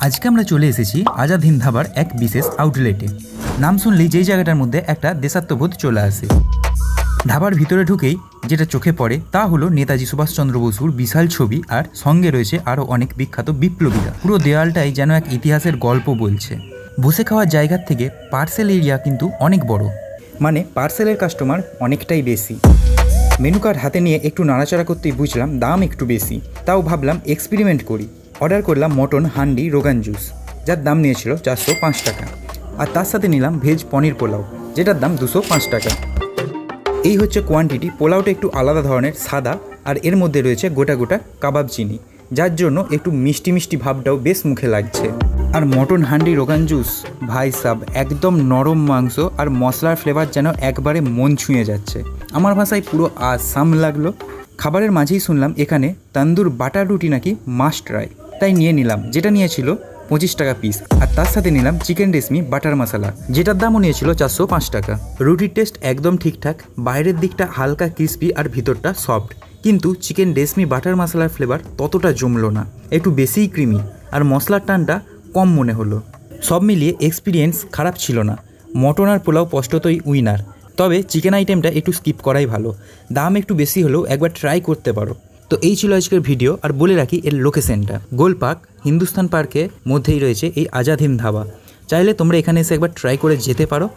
আজকে আমরা চলে এসেছি আজাদ হিন্দ ধাবার এক বিশেষ আউটলেটে। নাম শুনলেই যেই জায়গাটার মধ্যে একটা দেশাত্মবোধ চলে আসে। ধাবার ভিতরে ঢুকেই যেটা চোখে পড়ে তা হলো নেতাজি সুভাষচন্দ্র বসুর বিশাল ছবি, আর সঙ্গে রয়েছে আরও অনেক বিখ্যাত বিপ্লবীরা। পুরো দেওয়ালটাই যেন এক ইতিহাসের গল্প বলছে। বসে খাওয়ার জায়গার থেকে পার্সেল এরিয়া কিন্তু অনেক বড়, মানে পার্সেলের কাস্টমার অনেকটাই বেশি। মেনু কার্ড হাতে নিয়ে একটু নাড়াচাড়া করতেই বুঝলাম দাম একটু বেশি, তাও ভাবলাম এক্সপেরিমেন্ট করি। অর্ডার করলাম মটন হান্ডি রোগান জুস, যার দাম নিয়েছিল 405 টাকা, আর তার সাথে নিলাম ভেজ পনির পোলাও, যেটার দাম 205 টাকা। এই হচ্ছে কোয়ান্টিটি। পোলাওটা একটু আলাদা ধরনের সাদা, আর এর মধ্যে রয়েছে গোটা গোটা কাবাব চিনি, যার জন্য একটু মিষ্টি মিষ্টি ভাবটাও বেশ মুখে লাগছে। আর মটন হান্ডি রোগান জুস, ভাই সাব, একদম নরম মাংস আর মশলার ফ্লেভার যেন একবারে মন ছুঁয়ে যাচ্ছে। আমার ভাষায় পুরো আসাম লাগলো। খাবারের মাঝেই শুনলাম এখানে তন্দুর বাটার রুটি নাকি মাস্ট ট্রাই, তাই নিয়ে নিলাম, যেটা নিয়েছিল 25 টাকা পিস। আর তার সাথে নিলাম চিকেন রেশমি বাটার মশলা, যেটার দামও নিয়েছিল 405 টাকা। রুটির টেস্ট একদম ঠিকঠাক, বাইরের দিকটা হালকা ক্রিস্পি আর ভিতরটা সফট, কিন্তু চিকেন রেশমি বাটার মশলার ফ্লেভার ততটা জমলো না, একটু বেশিই ক্রিমি, আর মশলার টানটা কম মনে হলো। সব মিলিয়ে এক্সপিরিয়েন্স খারাপ ছিল না। মটন আর পোলাও স্পষ্টতই উইনার, তবে চিকেন আইটেমটা একটু স্কিপ করাই ভালো। দাম একটু বেশি হলেও একবার ট্রাই করতে পারো। তো এই ছিল আজকের ভিডিও। আর বলে রাখি এর লোকেশনটা গোল পার্ক, হিন্দুস্তান পার্কের মধ্যেই রয়েছে এই আজাদ হিন্দ ধাবা। চাইলে তোমরা এখানে এসে একবার ট্রাই করে যেতে পারো।